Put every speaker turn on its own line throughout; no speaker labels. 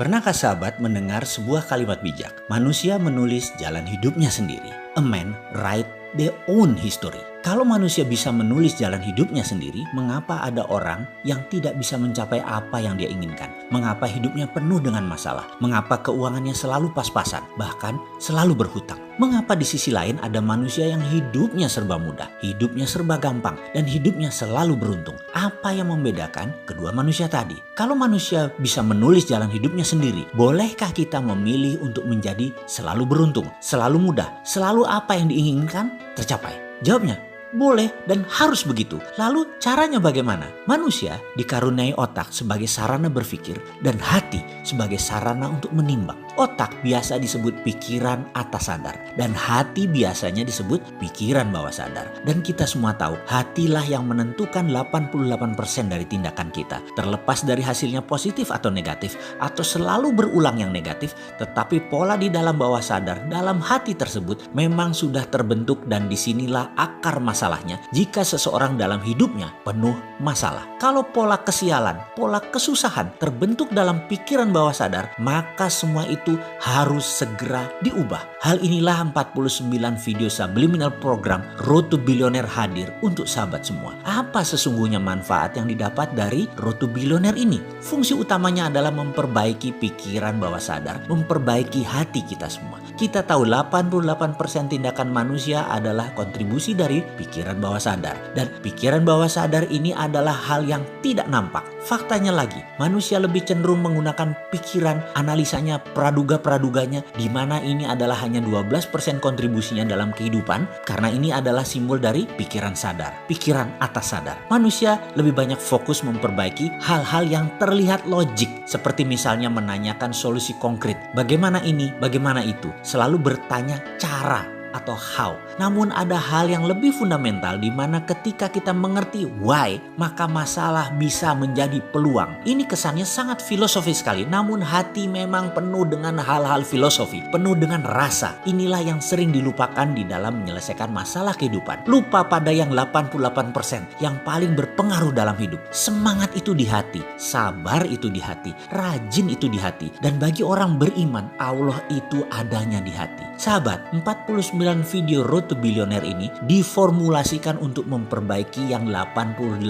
Pernahkah sahabat mendengar sebuah kalimat bijak? Manusia menulis jalan hidupnya sendiri. A man write their own history. Kalau manusia bisa menulis jalan hidupnya sendiri, mengapa ada orang yang tidak bisa mencapai apa yang dia inginkan? Mengapa hidupnya penuh dengan masalah? Mengapa keuangannya selalu pas-pasan, bahkan selalu berhutang? Mengapa di sisi lain ada manusia yang hidupnya serba mudah, hidupnya serba gampang, dan hidupnya selalu beruntung? Apa yang membedakan kedua manusia tadi? Kalau manusia bisa menulis jalan hidupnya sendiri, bolehkah kita memilih untuk menjadi selalu beruntung, selalu mudah, selalu apa yang diinginkan tercapai? Jawabnya, boleh dan harus begitu. Lalu caranya bagaimana? Manusia dikaruniai otak sebagai sarana berpikir dan hati sebagai sarana untuk menimbang. Otak biasa disebut pikiran atas sadar dan hati biasanya disebut pikiran bawah sadar. Dan kita semua tahu hatilah yang menentukan 88% dari tindakan kita. Terlepas dari hasilnya positif atau negatif atau selalu berulang yang negatif, tetapi pola di dalam bawah sadar dalam hati tersebut memang sudah terbentuk dan disinilah akar masalahnya jika seseorang dalam hidupnya penuh masalah. Kalau pola kesialan, pola kesusahan terbentuk dalam pikiran bawah sadar, maka semua itu harus segera diubah. Hal inilah 49 video subliminal program Road to Billionaire hadir untuk sahabat semua. Apa sesungguhnya manfaat yang didapat dari Road to Billionaire ini? Fungsi utamanya adalah memperbaiki pikiran bawah sadar, memperbaiki hati kita semua. Kita tahu 88% tindakan manusia adalah kontribusi dari pikiran bawah sadar. Dan pikiran bawah sadar ini adalah hal yang tidak nampak. Faktanya lagi, manusia lebih cenderung menggunakan pikiran, analisanya, praduga-praduganya, di mana ini adalah hanya 12% kontribusinya dalam kehidupan, karena ini adalah simbol dari pikiran sadar, pikiran atas sadar. Manusia lebih banyak fokus memperbaiki hal-hal yang terlihat logik, seperti misalnya menanyakan solusi konkret. Bagaimana ini, bagaimana itu? Selalu bertanya cara atau how. Namun ada hal yang lebih fundamental di mana ketika kita mengerti why, maka masalah bisa menjadi peluang. Ini kesannya sangat filosofis sekali, namun hati memang penuh dengan hal-hal filosofi, penuh dengan rasa. Inilah yang sering dilupakan di dalam menyelesaikan masalah kehidupan. Lupa pada yang 88% yang paling berpengaruh dalam hidup. Semangat itu di hati, sabar itu di hati, rajin itu di hati. Dan bagi orang beriman, Allah itu adanya di hati. Sahabat, 49 video Road to Billionaire ini diformulasikan untuk memperbaiki yang 88%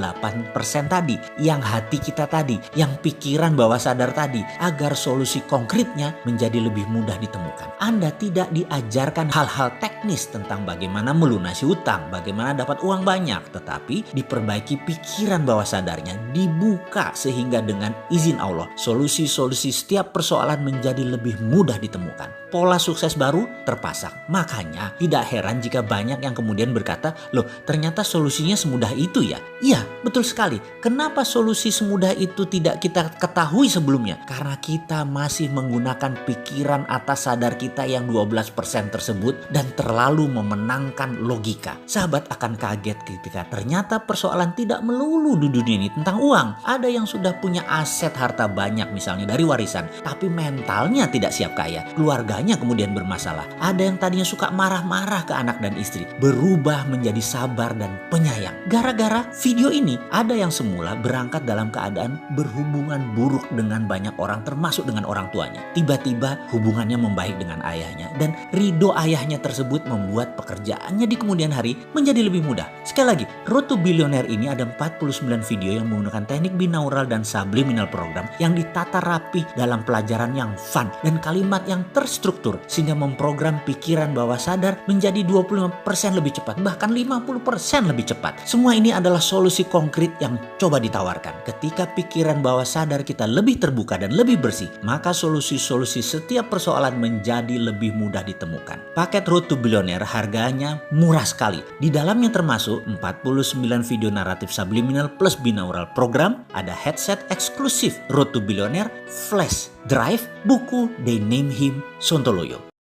tadi, yang hati kita tadi, yang pikiran bawah sadar tadi, agar solusi konkretnya menjadi lebih mudah ditemukan. Anda tidak diajarkan hal-hal teknis tentang bagaimana melunasi utang, bagaimana dapat uang banyak, tetapi diperbaiki pikiran bawah sadarnya, dibuka sehingga dengan izin Allah, solusi-solusi setiap persoalan menjadi lebih mudah ditemukan. Pola sukses baru terpasang. Makanya tidak heran jika banyak yang kemudian berkata, loh ternyata solusinya semudah itu ya? Iya, betul sekali. Kenapa solusi semudah itu tidak kita ketahui sebelumnya? Karena kita masih menggunakan pikiran atas sadar kita yang 12% tersebut dan terlalu memenangkan logika. Sahabat akan kaget ketika ternyata persoalan tidak melulu di dunia ini tentang uang. Ada yang sudah punya aset harta banyak misalnya dari warisan, tapi mentalnya tidak siap kaya. Keluarganya kemudian bermasalah. Ada yang tadinya suka marah-marah ke anak dan istri, berubah menjadi sabar dan penyayang. Gara-gara video ini, ada yang semula berangkat dalam keadaan berhubungan buruk dengan banyak orang, termasuk dengan orang tuanya. Tiba-tiba hubungannya membaik dengan ayahnya, dan ridho ayahnya tersebut membuat pekerjaannya di kemudian hari menjadi lebih mudah. Sekali lagi, Road to Billionaire ini ada 49 video yang menggunakan teknik binaural dan subliminal program yang ditata rapi dalam pelajaran yang fun dan kalimat yang terstruktur sehingga memprogram pikiran bawah sadar menjadi 25% lebih cepat, bahkan 50% lebih cepat. Semua ini adalah solusi konkret yang coba ditawarkan. Ketika pikiran bawah sadar kita lebih terbuka dan lebih bersih, maka solusi-solusi setiap persoalan menjadi lebih mudah ditemukan. Paket Road to Billionaire harganya murah sekali. Di dalamnya termasuk 49 video naratif subliminal plus binaural program, ada headset eksklusif Road to Billionaire, flash drive, buku They Name Him Sontoloyo.